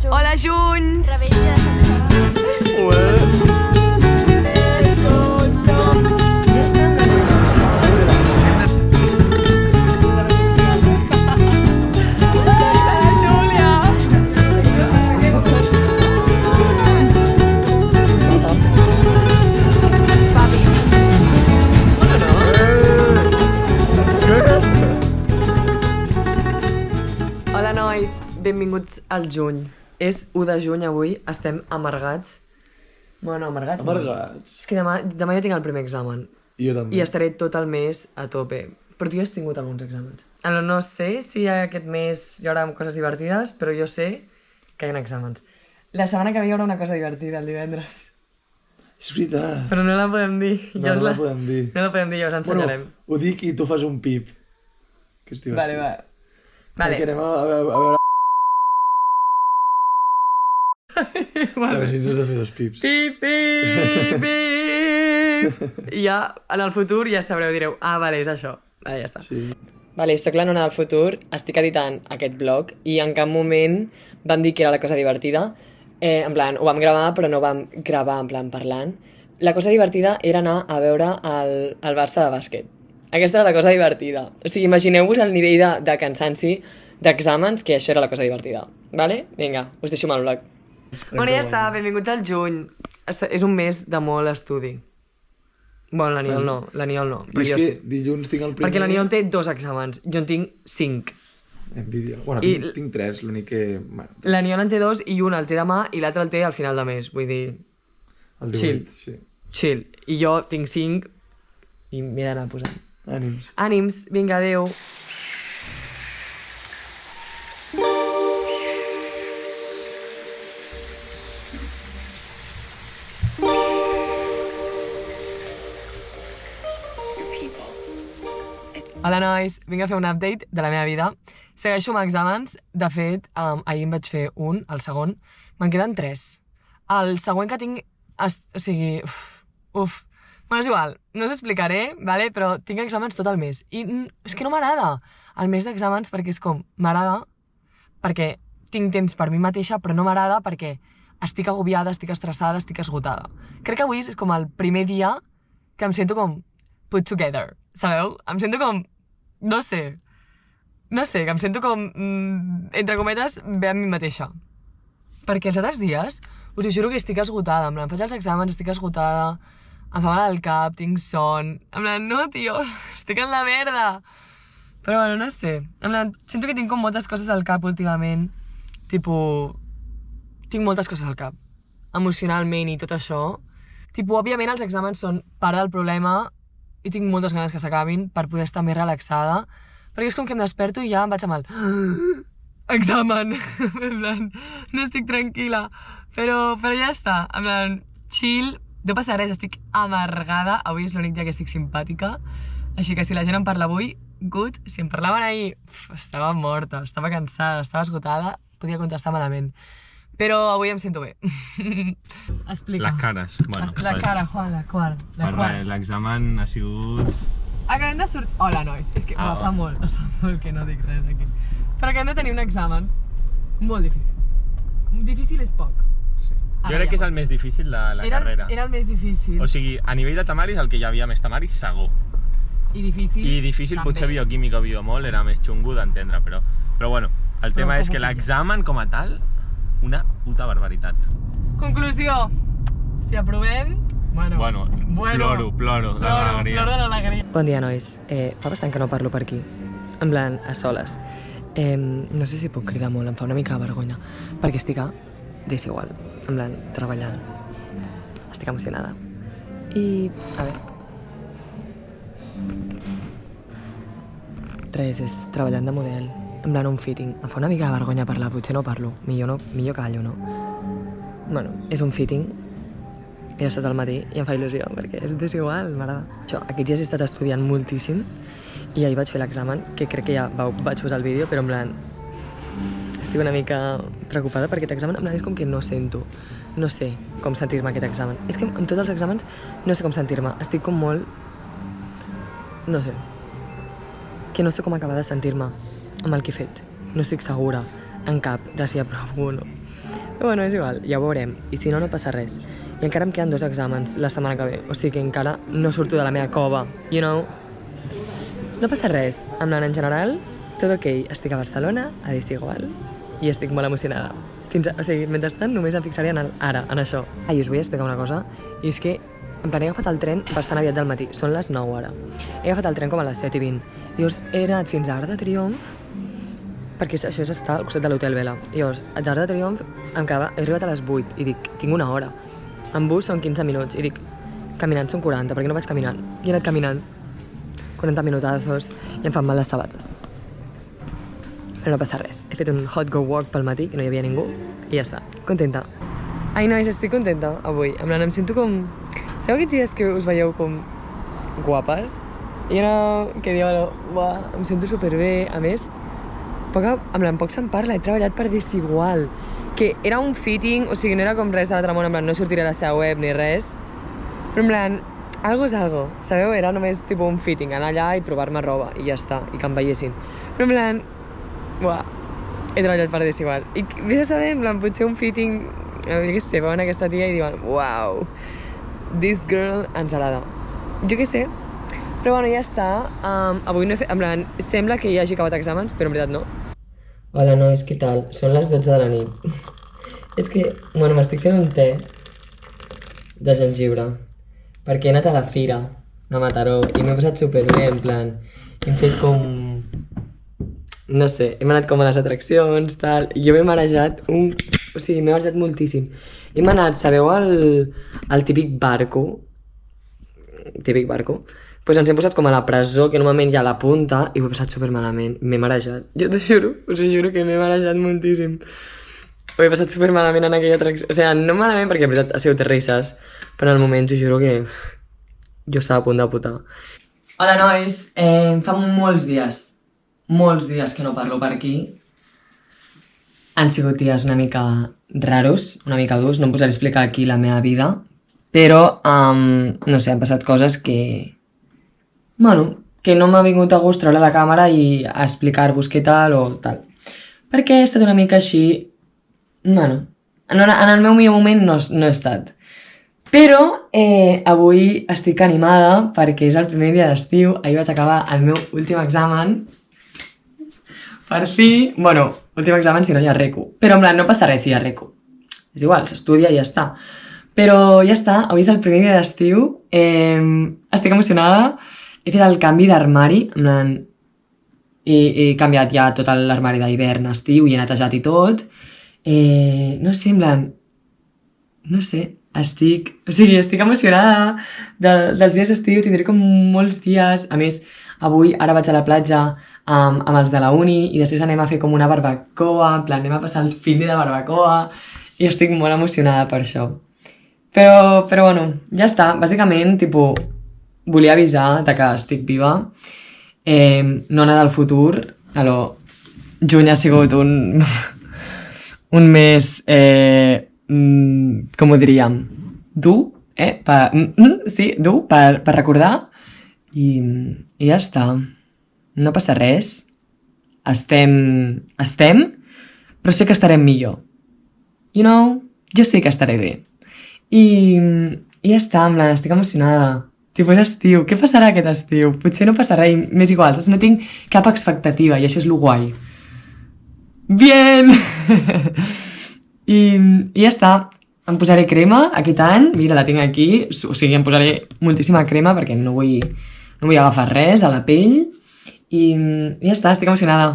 juny. Hola, juny! Rebella de Sant Ferran. Hola, nois. Benvinguts al juny. És 1 de juny avui, estem amargats. Bueno, amargats no. Amargats. És que demà jo tinc el primer examen. Jo també. I estaré tot el mes a tope. Però tu ja has tingut alguns exàmens. No sé si aquest mes hi haurà coses divertides, però jo sé que hi ha exàmens. La setmana que ve hi haurà una cosa divertida, el divendres. És veritat. Però no la podem dir. No la podem dir. No la podem dir, ja us ensenyarem. Bueno, ho dic i tu fas un pip. Que és divertit. Vale. Perquè anem a veure... Ara sí ens has de fer 2 pips. Pip, pip, pip. I ja, en el futur ja sabreu, direu, vale, és això. Vale, ja està. Sí. Vale, soc la Nona del futur, estic editant aquest blog i en cap moment vam dir que era la cosa divertida. En plan, ho vam gravar, però no vam gravar en plan parlant. La cosa divertida era anar a veure el Barça de bàsquet. Aquesta era la cosa divertida. O sigui, imagineu-vos el nivell de cansanci d'exàmens, que això era la cosa divertida. Vale? Vinga, us deixo amb el blog. Bueno, ja està, benvinguts al juny. És un mes de molt estudi. Bueno, l'Aniol no, però jo sí. Dilluns tinc el primer... Perquè l'Aniol té 2 exàmens, jo en tinc 5. Envidia. Bueno, tinc 3, l'únic que... Bueno, L'Aniol en té 2 i un el té demà i l'altre el té al final de mes, vull dir... el 18, sí. Chill. I jo tinc 5 i m'he d'anar posant. Ànims. Ànims, vinga, adeu. Hola, nois. Vinc a fer un update de la meva vida. Segueixo amb exàmens. De fet, ahir en vaig fer un, el segon. Me'n queden 3. El següent que tinc... O sigui... Bueno, és igual. No us explicaré, vale? Però tinc exàmens tot el mes. I és que no m'agrada el mes d'exàmens perquè és com... M'agrada perquè tinc temps per mi mateixa, però no m'agrada perquè estic agobiada, estic estressada, estic esgotada. Crec que avui és com el primer dia que em sento com put together, sabeu? Em sento com... No sé, que em sento com, entre cometes, bé amb mi mateixa. Perquè els altres dies, us ho juro que estic esgotada. Em faig els exàmens, estic esgotada, em fa mal al cap, tinc son... Em plan, no, tio, estic en la merda. Però bueno, no sé. Em plan, sento que tinc com moltes coses al cap últimament. Tinc moltes coses al cap. Emocionalment i tot això. Òbviament els exàmens són part del problema i tinc moltes ganes que s'acabin per poder estar més relaxada, perquè és com que em desperto i ja em vaig amb el... Examen! En plan, no estic tranquil·la, però ja està, en plan, chill, no passa res, estic amargada, avui és l'únic dia que estic simpàtica, així que si la gent em parla avui, good, si em parlaven ahir, estava morta, estava cansada, estava esgotada, podia contestar malament. Però avui em sento bé. Explica. Les cares. Bueno, la cara, Juan, la qual. L'examen ha sigut... Acabem de sortir... Hola, nois. És que fa molt que no dic res aquí. Però acabem de tenir un examen molt difícil. Difícil és poc. Sí. Jo crec que és el més difícil de la carrera. Era el més difícil. O sigui, a nivell de temaris, el que hi havia més temaris, segur. I difícil també. Potser bioquímica o biomol era més xungo d'entendre, però bueno, el tema és que l'examen com a tal, una puta barbaritat. Conclusió. Si aprovem... Bueno. Ploro de l'alegria. Bon dia, nois. Fa bastant que no parlo per aquí. En plan, a soles. No sé si puc cridar molt, em fa una mica de vergonya. Perquè estic a desigual. En plan, treballant. Estic emocionada. I... a veure... Res, és treballant de model. En plan, un fitting. Em fa una mica de vergonya parlar, potser no parlo. Millor callo, no? Bueno, és un fitting. He estat al matí i em fa il·lusió, perquè és desigual, m'agrada. Aquests dies he estat estudiant moltíssim i ahir vaig fer l'examen, que crec que ja vaig posar el vídeo, però en plan... Estic una mica preocupada per aquest examen. En plan, és com que no sé com sentir-me aquest examen. És que en tots els exàmens no sé com sentir-me. Estic com molt... No sé. Que no sé com acabar de sentir-me amb el que he fet. No estic segura. en cap de si aprovo o no. Però bueno, és igual, ja ho veurem. I si no, no passa res. I encara em queden 2 exàmens la setmana que ve. O sigui que encara no surto de la meva cova, you know? No passa res. En general, tot ok. Estic a Barcelona, a Desigual, i estic molt emocionada. O sigui, mentrestant només em fixaria en ara, en això. I us vull explicar una cosa, i és que en plan, he agafat el tren bastant aviat del matí. Són les 9 ara. He agafat el tren com a les 7:20. Llavors he anat fins a Arc de Triomf, perquè això està al costat de l'Hotel Vela. Llavors, a Arc de Triomf he arribat a les 8 i dic, tinc una hora. En bus són 15 minuts i dic, caminant són 40, perquè no vaig caminant. I he anat caminant 40 minutazos i em fan mal les sabates. Però no passa res. He fet un hot go walk pel matí, que no hi havia ningú, i ja està. Contenta. Ai, nois, estic contenta avui. En plan, em sento com... Sabeu aquests dies que us veieu com guapes? I que dieu, uah, em sento superbé. A més, poc se'n parla, he treballat per Desigual, que era un fitting, o sigui, no era com res de l'altre món, en plan, no sortiré a la seva web ni res, però en plan, algo és algo, sabeu? Era només tipus un fitting, anar allà i provar-me roba, i ja està, i que em veiessin. Però en plan, uah, he treballat per Desigual. I vés a saber, en plan, potser un fitting, jo què sé, veuen aquesta tia i diuen, uau, this girl ens agrada. Jo què sé. Però bueno, ja està. Avui no he fet... En plan, sembla que ja hagi acabat exàmens, però en veritat no. Hola, nois, què tal? Són les 12 de la nit. És que, bueno, m'estic fent un te de jengibre. Perquè he anat a la fira de Mataró i m'he passat superbé, en plan... Hem fet com... No sé, hem anat com a les atraccions, tal... I jo m'he marejat O sigui, m'he marejat moltíssim. Hem anat, sabeu, al típic barco? Típic barco? Doncs ens hem posat com a la presó, que normalment hi ha a la punta, i ho he passat supermalament. M'he marejat. Jo t'ho juro, us ho juro que m'he marejat moltíssim. Ho he passat supermalament en aquella atracció. O sigui, no malament, perquè en veritat ha sigut risses, però en el moment t'ho juro que jo estava a punt de putar. Hola, nois. Fa molts dies que no parlo per aquí. Han sigut dies una mica raros, una mica durs. No em posaré a explicar aquí la meva vida, però, no sé, han passat coses que... Bueno, que no m'ha vingut a gust treure la càmera i a explicar-vos què tal o tal. Perquè he estat una mica així... Bueno, en el meu millor moment no he estat. Però avui estic animada perquè és el primer dia d'estiu. Ahir vaig acabar el meu últim examen. Per fi... Bueno, últim examen si no hi ha recu. Però en plan, no passa res si hi ha recu. És igual, s'estudia i ja està. Però ja està, avui és el primer dia d'estiu. Estic emocionada. He fet el canvi d'armari, en plan, he canviat ja tot l'armari d'hivern a estiu i he netejat i tot. No sé, en plan, no sé, estic emocionada dels dies d'estiu, tindré com molts dies. A més, avui, ara vaig a la platja amb els de la uni i després anem a fer com una barbacoa, en plan, anem a passar el fin de barbacoa i estic molt emocionada per això. Però bueno, ja està, bàsicament, tipus, volia avisar de que estic viva, no anar del futur, juny ha sigut un mes, com ho diríem, dur, sí, dur per recordar, i ja està, no passa res, estem, però sé que estarem millor, you know, jo sé que estaré bé, i ja està, en plan, estic emocionada. Tipo, és estiu. Què passarà aquest estiu? Potser no passarà i m'és igual, saps? No tinc cap expectativa i això és lo guai. Bien! I ja està. Em posaré crema aquest any. Mira, la tinc aquí. O sigui, em posaré moltíssima crema perquè no vull agafar res a la pell. I ja està, estic emocionada.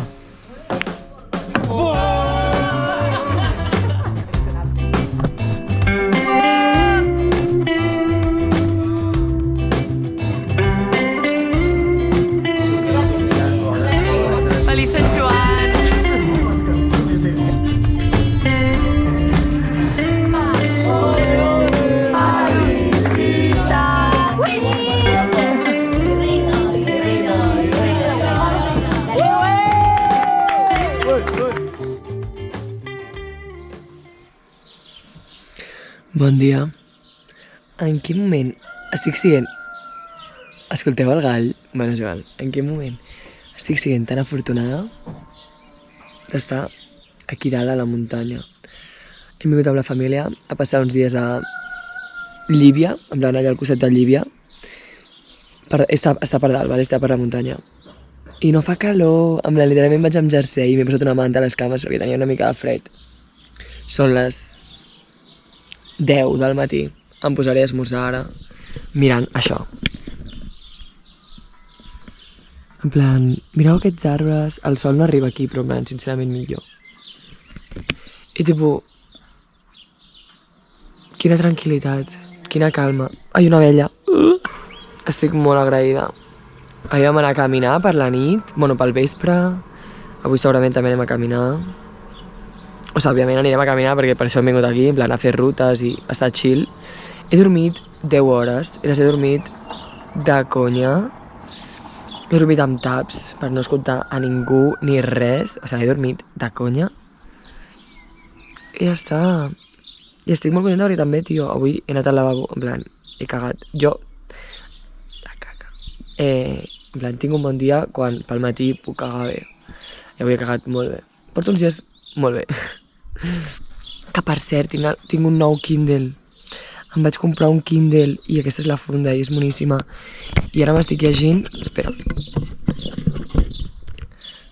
Bon dia. En quin moment estic sent... Escolteu el gall? Bueno, Joan, en quin moment estic sent tan afortunada d'estar aquí dalt a la muntanya. Hem vingut amb la família a passar uns dies a Llívia, en plan allà al costat de Llívia. Està per dalt, vale? Està per la muntanya. I no fa calor, en plan literalment vaig amb jersei i m'he posat una manta a les cames perquè tenia una mica de fred. Són les 10 del matí. Em posaré a esmorzar ara mirant això. En plan, mireu aquests arbres, el sol no arriba aquí, però en plan, sincerament millor. I tipus, quina tranquil·litat, quina calma. Ai, una abella. Estic molt agraïda. Ahir vam anar a caminar per la nit, bueno, pel vespre. Avui segurament també anem a caminar. O sigui, òbviament anirem a caminar perquè per això hem vingut aquí, en plan a fer rutes i estar chill. He dormit 10 hores i les he dormit de conya. He dormit amb taps per no escoltar a ningú ni res. O sigui, he dormit de conya. I ja està. I estic molt contenta perquè també, tio, avui he anat al lavabo, en plan, he cagat. Jo, la caca. En plan, tinc un bon dia quan pel matí puc cagar bé. I avui he cagat molt bé. Porto uns dies molt bé. Que per cert, tinc un nou Kindle. Em vaig comprar un Kindle i aquesta és la funda i és boníssima. I ara m'estic llegint... Espera.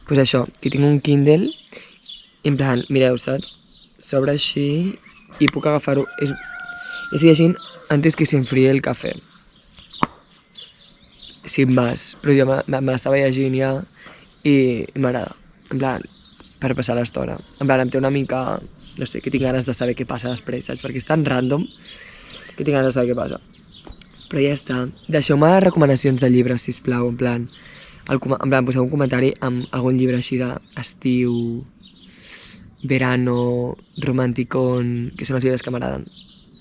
Pues això, que tinc un Kindle i en plan, mireu, saps? S'obre així i puc agafar-ho. Estic llegint antes que s'enfrie el cafè. Sin más. Però jo me l'estava llegint ja i m'agrada. En plan, per passar l'estona. En plan, em té una mica... No sé, que tinc ganes de saber què passa després, saps? Perquè és tan random que tinc ganes de saber què passa. Però ja està. Deixeu-me recomanacions de llibres, sisplau, en plan, poseu un comentari amb algun llibre així d'estiu, verano, romanticón, que són els llibres que m'agraden.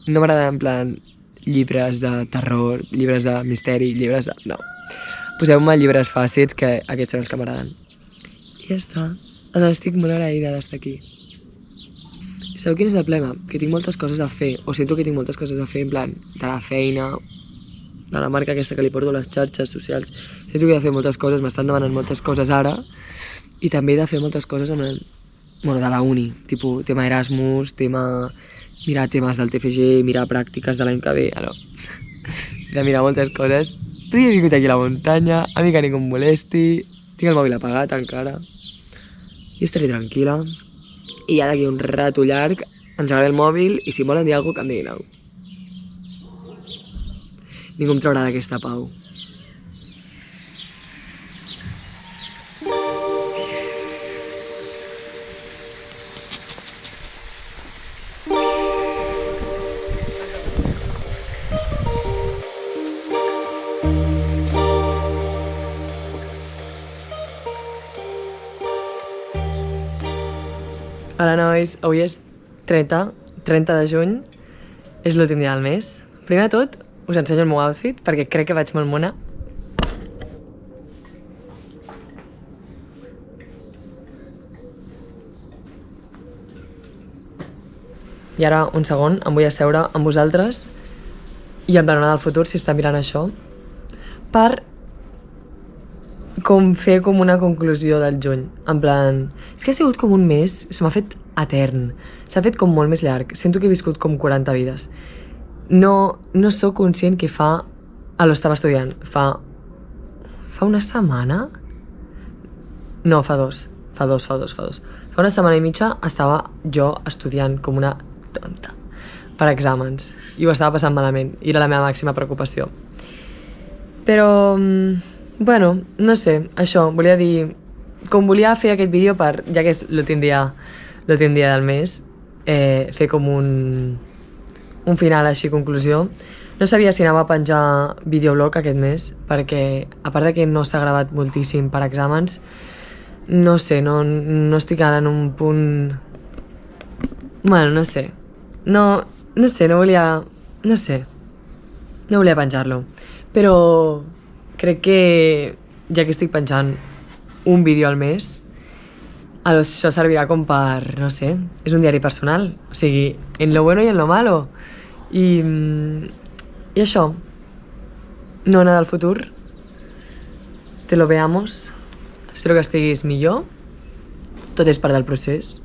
No m'agraden, en plan, llibres de terror, llibres de misteri, llibres de... No. Poseu-me llibres fàcils, que aquests són els que m'agraden. I ja està. Estic molt agraïda d'estar aquí. Sabeu quin és el problema? Que tinc moltes coses a fer, o sento que tinc moltes coses a fer, en plan, de la feina, de la marca aquesta que li porto a les xarxes socials. Sento que he de fer moltes coses, m'estan demanant moltes coses ara, i també he de fer moltes coses amb el... Bueno, de la uni, tipus, tema Erasmus, mirar temes del TFG, mirar pràctiques de l'any que ve, no. He de mirar moltes coses. Però he vingut aquí a la muntanya, a mi que ningú em molesti, tinc el mòbil apagat encara, i estaré tranquil·la. I ja d'aquí un rato llarg engegaré el mòbil i si volen dir alguna cosa que em diguin alguna cosa. Ningú em traurà d'aquesta pau. Hola nois, avui és 30 de juny, és l'últim dia del mes. Primer de tot, us ensenyo el meu outfit perquè crec que vaig molt mona. I ara, un segon, em vull asseure amb vosaltres i en plan del futur, si està mirant això, per fer com una conclusió del juny. En plan, és que ha sigut com un mes, se m'ha fet etern. S'ha fet com molt més llarg. Sento que he viscut com 40 vides. No sóc conscient que estava estudiant. Fa una setmana? No, fa dos. Fa una setmana i mitja estava jo estudiant com una tonta per exàmens. I ho estava passant malament. I era la meva màxima preocupació. Però... Bueno, no sé, això, volia dir... Com volia fer aquest vídeo per, ja que és l'últim dia del mes, fer com un final així, conclusió. No sabia si anava a penjar videoblog aquest mes, perquè a part de que no s'ha gravat moltíssim per exàmens, no sé, no estic ara en un punt... Bueno, no sé. No volia penjar-lo. Però... crec que, ja que estic penjant un vídeo al mes, això servirà com per, no sé, és un diari personal. O sigui, en lo bueno y en lo malo. I això, nona del futur, te lo veamos. Espero que estiguis millor. Tot és part del procés.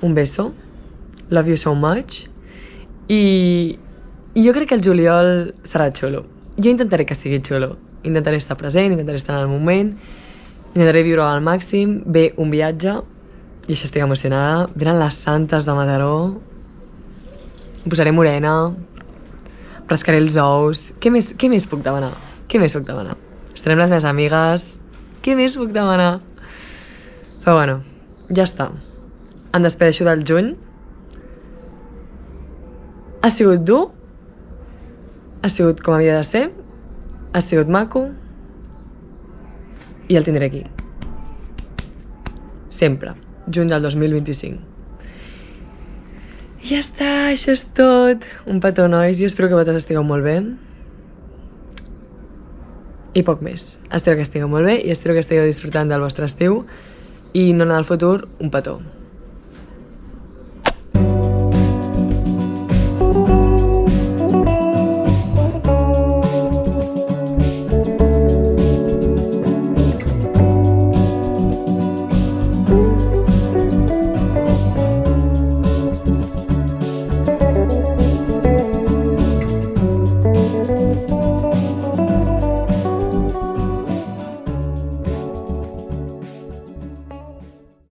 un beso. Love you so much. I jo crec que el juliol serà xulo. Jo intentaré que sigui xulo. Intentaré estar present, intentaré estar en el moment, intentaré viure al màxim, ve un viatge, i això estic emocionada. Venen les santes de Mataró, em posaré morena, rascaré els ous. Què més puc demanar? Què més puc demanar? Estarem les meves amigues. Què més puc demanar? Però bueno, ja està. Em despedeixo del juny. Ha sigut dur, ha sigut com havia de ser, ha sigut maco i el tindré aquí. Sempre. Juny del 2025. I ja està, això és tot. Un petó, nois. Jo espero que vosaltres estigueu molt bé. I poc més. Espero que estigueu molt bé i espero que estigueu disfrutant del vostre estiu. I no anar al futur, un petó.